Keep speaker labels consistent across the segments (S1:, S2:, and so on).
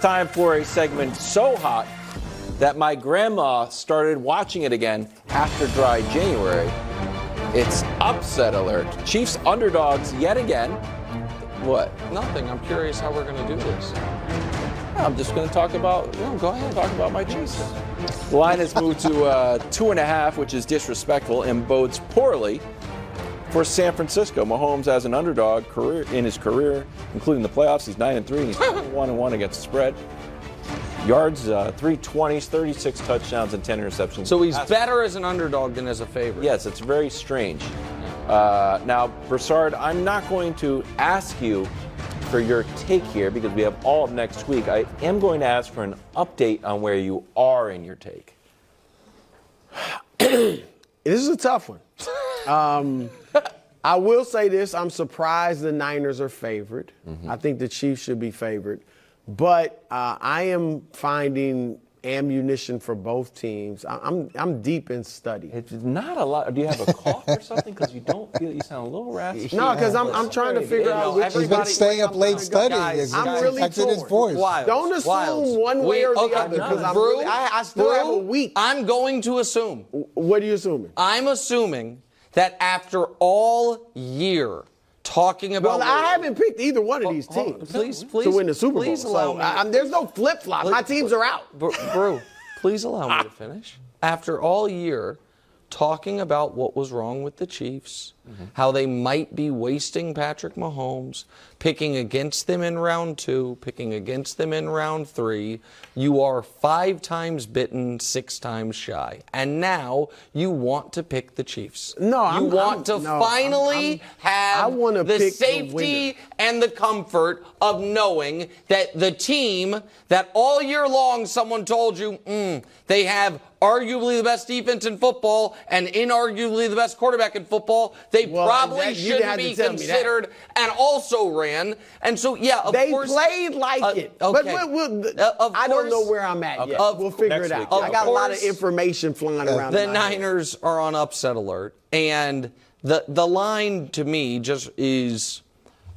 S1: Time for a segment so hot that my grandma started watching it again after dry January. It's upset alert. Chiefs underdogs yet again. What?
S2: Nothing. I'm curious how we're going to do this.
S1: I'm just going to talk about, go ahead and talk about my Chiefs. The line has moved to 2.5, which is disrespectful and bodes poorly for San Francisco. Mahomes as an underdog in his career, including the playoffs. He's 9-3 and he's 1-1 against the spread. Yards, 320s, 36 touchdowns, and 10 interceptions.
S2: So he's better as an underdog than as a favorite.
S1: Yes, it's very strange. Now, Broussard, I'm not going to ask you for your take here because we have all of next week. I am going to ask for an update on where you are in your take.
S3: This is a tough one. I will say this. I'm surprised the Niners are favored. I think the Chiefs should be favored. But I am finding ammunition for both teams. I'm deep in study.
S1: It's not a lot. Do you have a cough or something? Because you sound a little raspy.
S3: No, because I'm trying to figure out which.
S4: He's been staying up late studying.
S3: I'm really torn.
S4: His voice.
S3: Don't assume one way or the other. Because I still have a week.
S2: I'm going to assume.
S3: What are you assuming?
S2: I'm assuming that after all year talking about.
S3: Well, I haven't picked either one of these teams
S2: please,
S3: to win the Super Bowl.
S2: Please allow me.
S3: There's no flip-flop. My teams are out.
S2: Bro, please allow me to finish. After all year talking about what was wrong with the Chiefs, how they might be wasting Patrick Mahomes, picking against them in round 2, picking against them in round 3, you are 5 times bitten, 6 times shy. And now you want to pick the Chiefs.
S3: No,
S2: you want to finally have the safety and the comfort of knowing that the team that all year long someone told you they have arguably the best defense in football and inarguably the best quarterback in football, they probably shouldn't be considered and also ran. And so, of course.
S3: They played like it.
S2: Okay.
S3: But I don't know where I'm at yet. We'll figure it out. I got a lot of information flying around.
S2: The Niners are on upset alert. And the line to me just is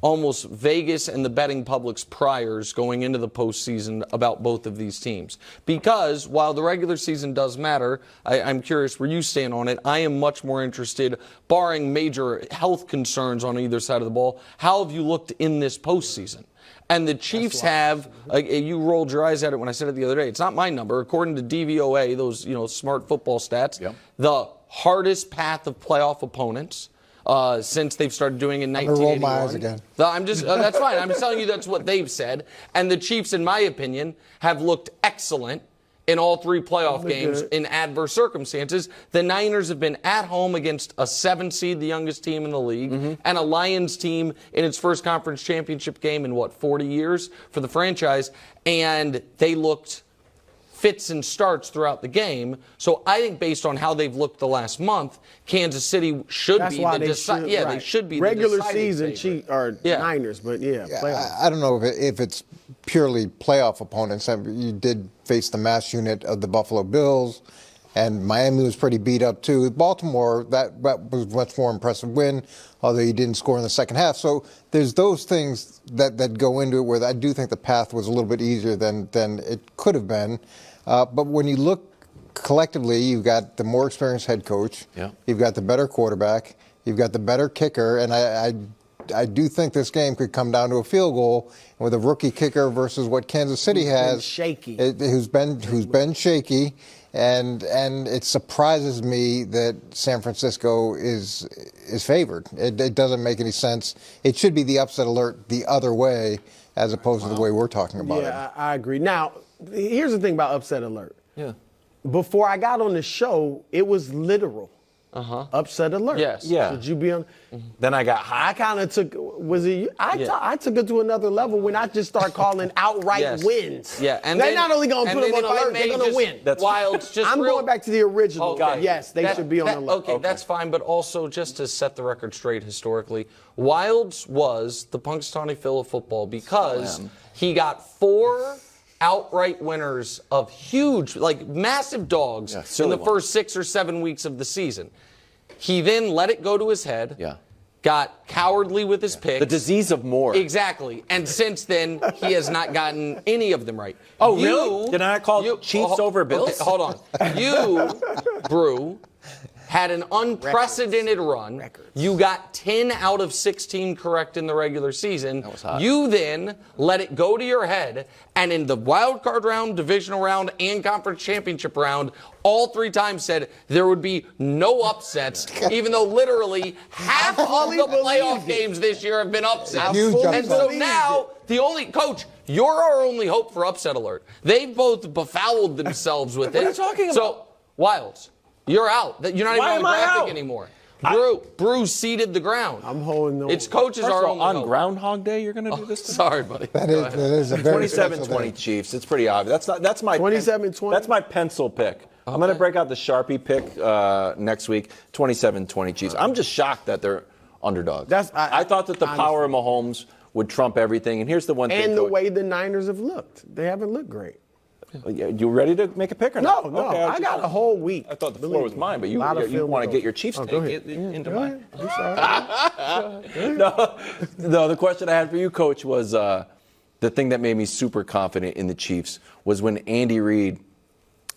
S2: almost Vegas and the betting public's priors going into the postseason about both of these teams. Because while the regular season does matter, I'm curious where you stand on it. I am much more interested, barring major health concerns on either side of the ball, how have you looked in this postseason? And the Chiefs have, you rolled your eyes at it when I said it the other day. It's not my number. According to DVOA, those smart football stats, the hardest path of playoff opponents since they've started doing it in 1981.
S4: I'm gonna roll my eyes again.
S2: That's fine. I'm just telling you that's what they've said. And the Chiefs, in my opinion, have looked excellent in all 3 playoff games in adverse circumstances. The Niners have been at home against a 7 seed, the youngest team in the league, and a Lions team in its first conference championship game in, 40 years for the franchise. And they looked fits and starts throughout the game. So I think based on how they've looked the last month, Kansas City should be the decisive. Yeah, they should be
S3: regular
S2: the
S3: season
S2: favorite.
S3: Niners, but playoffs.
S4: I don't know if it's purely playoff opponents. You did face the mass unit of the Buffalo Bills, and Miami was pretty beat up too. Baltimore, that was a much more impressive win, although you didn't score in the second half. So there's those things that go into it where I do think the path was a little bit easier than it could have been. But when you look collectively, you've got the more experienced head coach. Yeah. You've got the better quarterback. You've got the better kicker. And I do think this game could come down to a field goal with a rookie kicker versus what Kansas City has. Who's been shaky. And it surprises me that San Francisco is favored. It doesn't make any sense. It should be the upset alert the other way as opposed to the way we're talking about it.
S3: Yeah, I agree. Now, here's the thing about upset alert.
S1: Yeah.
S3: Before I got on the show, it was literal. Upset alert.
S2: Yes.
S1: Yeah.
S3: Should you be on?
S1: Then I got hot.
S3: I kind of took. Was it? I took it to another level when I just start calling outright wins.
S2: Yeah. And
S3: they're not only going to put them on alert, they're going to win.
S2: That's wild.
S3: I'm going back to the original.
S2: Okay.
S3: Yes, they should be on alert.
S2: Okay, that's fine. But also, just to set the record straight historically, Wilds was the Punxsutawney Phil of football because he got 4 outright winners of huge, massive dogs in the first 6 or 7 weeks of the season. He then let it go to his head.
S1: Yeah.
S2: got cowardly with his picks.
S1: The disease of more.
S2: Exactly. And since then, he has not gotten any of them right.
S1: Oh, really? Did I not call Chiefs over Bills?
S2: Okay, hold on. You, Brew, had an unprecedented run. You got 10 out of 16 correct in the regular season.
S1: That was hot.
S2: You then let it go to your head, and in the wild card round, divisional round, and conference championship round, all 3 times said there would be no upsets, even though literally half of the playoff games this year have been upsets. And so now, the only coach, you're our only hope for upset alert. They've both befouled themselves with it.
S1: What are you talking about?
S2: So, Wilds, you're out. You're not even on the
S1: Why am I
S2: graphic
S1: out?
S2: anymore. Brew seeded the ground.
S3: I'm holding no.
S2: It's coaches
S1: First
S2: are
S1: of all, on
S2: hope.
S1: Groundhog Day, you're going to do this? To me?
S2: Sorry, buddy.
S4: That is a very special
S1: 27-20
S4: day.
S1: Chiefs. It's pretty obvious. That's my
S3: 27-20?
S1: That's my pencil pick. I'm going to break out the Sharpie pick next week. 27-20 Chiefs. I'm just shocked that they're underdogs. I thought that the power of Mahomes would trump everything. And here's the one thing.
S3: And the way the Niners have looked. They haven't looked great.
S1: You ready to make a pick or not?
S3: No.
S1: Okay,
S3: I got a whole week.
S1: I thought the floor was mine, but you want to get your Chiefs take into mine. No, the question I had for you, Coach, was the thing that made me super confident in the Chiefs was when Andy Reid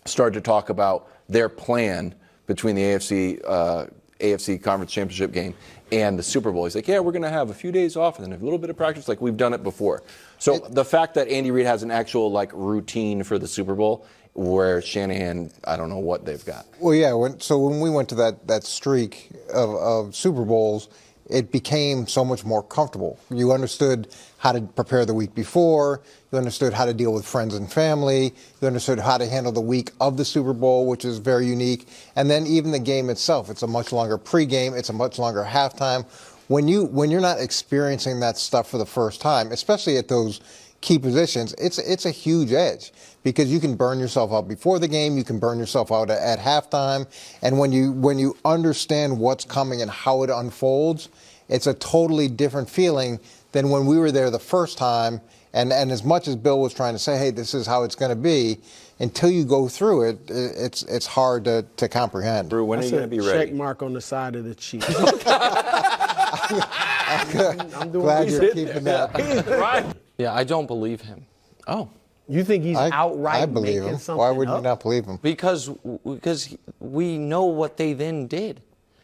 S1: started to talk about their plan between the AFC Conference Championship game and the Super Bowl. He's like, yeah, we're going to have a few days off and then a little bit of practice like we've done it before. So the fact that Andy Reid has an actual routine for the Super Bowl, where Shanahan, I don't know what they've got.
S4: Well, yeah. When we went to that streak of Super Bowls, it became so much more comfortable. You understood how to prepare the week before. You understood how to deal with friends and family. You understood how to handle the week of the Super Bowl, which is very unique. And then even the game itself, it's a much longer pregame. It's a much longer halftime. When you're not experiencing that stuff for the first time, especially at those key positions, it's a huge edge because you can burn yourself out before the game, you can burn yourself out at halftime, and when you understand what's coming and how it unfolds, it's a totally different feeling than when we were there the first time. And as much as Bill was trying to say, hey, this is how it's going to be, until you go through it, it's hard to comprehend.
S1: Brew, when are you going to be ready?
S3: Check mark on the side of the Chiefs.
S4: I'm glad you're keeping that.
S1: Right.
S2: Yeah, I don't believe him.
S1: Oh.
S3: You think he's outright
S4: I believe
S3: making
S4: him.
S3: something
S4: Why would you
S3: up?
S4: not believe him?
S2: Because we know what they then did.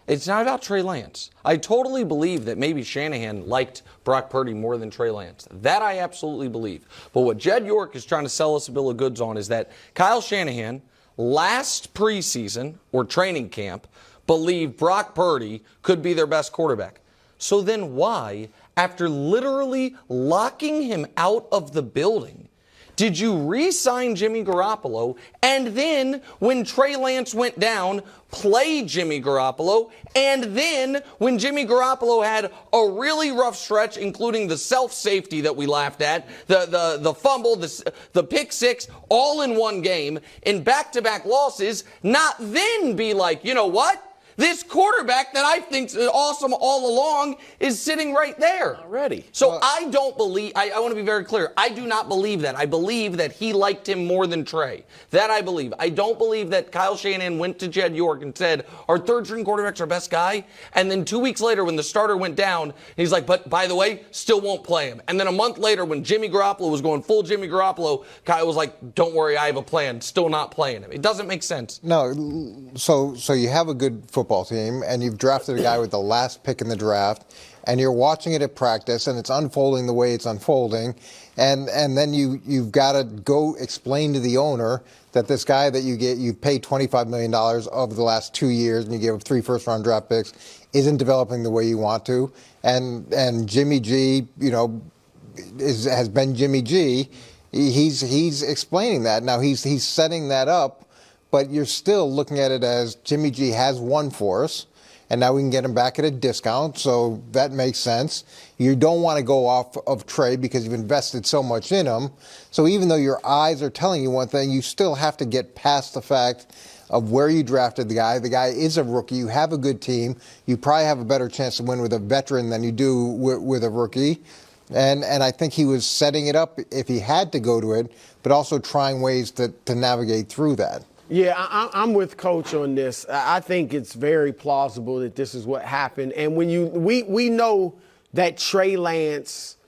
S2: It's not about Trey Lance. I totally believe that maybe Shanahan liked Brock Purdy more than Trey Lance. That I absolutely believe. But what Jed York is trying to sell us a bill of goods on is that Kyle Shanahan, last preseason or training camp, believed Brock Purdy could be their best quarterback. So then why, after literally locking him out of the building, did you re-sign Jimmy Garoppolo and then, when Trey Lance went down, play Jimmy Garoppolo, and then, when Jimmy Garoppolo had a really rough stretch, including the self-safety that we laughed at, the fumble, the pick six, all in one game, in back-to-back losses, not then be like, you know what? This quarterback that I think's awesome all along is sitting right there.
S1: Already.
S2: So I don't believe, I want to be very clear, I do not believe that. I believe that he liked him more than Trey. That I believe. I don't believe that Kyle Shanahan went to Jed York and said, our third string quarterback's our best guy. And then 2 weeks later when the starter went down, he's like, but by the way, still won't play him. And then a month later when Jimmy Garoppolo was going full Jimmy Garoppolo, Kyle was like, don't worry, I have a plan. Still not playing him. It doesn't make sense.
S4: No, so you have a good football team, and you've drafted a guy with the last pick in the draft, and you're watching it at practice, and it's unfolding the way it's unfolding, and then you've got to go explain to the owner that this guy that you paid $25 million over the last 2 years, and you gave him 3 first-round draft picks, isn't developing the way you want to, and Jimmy G, has been Jimmy G. He's explaining that now. He's setting that up. But you're still looking at it as Jimmy G has won for us, and now we can get him back at a discount, so that makes sense. You don't want to go off of Trey because you've invested so much in him. So even though your eyes are telling you one thing, you still have to get past the fact of where you drafted the guy. The guy is a rookie. You have a good team. You probably have a better chance to win with a veteran than you do with a rookie. And I think he was setting it up if he had to go to it, but also trying ways to navigate through that.
S3: Yeah, I'm with Coach on this. I think it's very plausible that this is what happened. And when we know that Trey Lance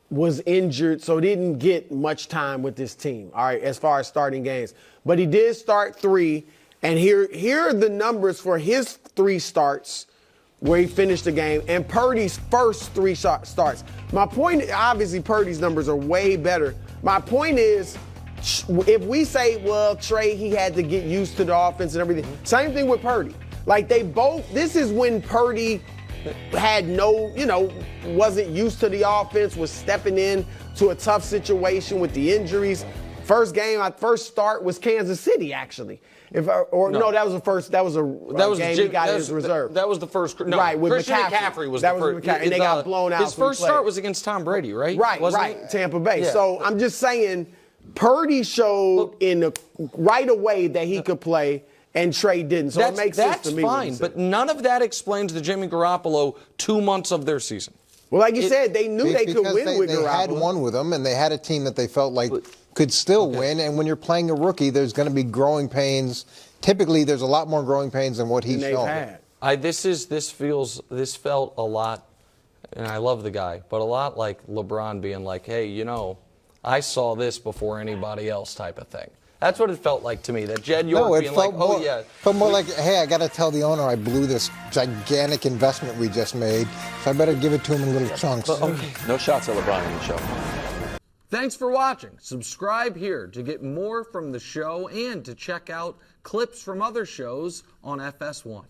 S3: was injured, so didn't get much time with this team, all right, as far as starting games. But he did start 3, and here are the numbers for his 3 starts where he finished the game, and Purdy's first 3 starts. My point, obviously Purdy's numbers are way better. My point is, if we say, well, Trey, he had to get used to the offense and everything, same thing with Purdy. Like this is when Purdy had wasn't used to the offense, was stepping in to a tough situation with the injuries. First start was Kansas City, actually. That was a game he got as reserve.
S2: That was the first. No,
S3: right, with
S2: Christian
S3: McCaffrey
S2: was
S3: that
S2: the first.
S3: and they got blown out.
S2: His first start was against Tom Brady, right?
S3: Right, Tampa Bay.
S2: Yeah.
S3: So I'm just saying, Purdy showed right away that he could play, and Trey didn't. So it makes sense to me.
S2: That's fine, but none of that explains the Jimmy Garoppolo 2 months of their season.
S3: Well, like you said, they knew they could win with Garoppolo.
S4: They had won with him, and they had a team that they felt like could still win. And when you're playing a rookie, there's going to be growing pains. Typically, there's a lot more growing pains than what he's shown.
S2: This felt a lot, and I love the guy, but a lot like LeBron being like, hey, I saw this before anybody else type of thing. That's what it felt like to me, that Jed York being like,
S4: felt more like, hey, I got to tell the owner I blew this gigantic investment we just made, so I better give it to him in little chunks.
S1: No shots at LeBron in the show.
S2: Thanks for watching. Subscribe here to get more from the show and to check out clips from other shows on FS1.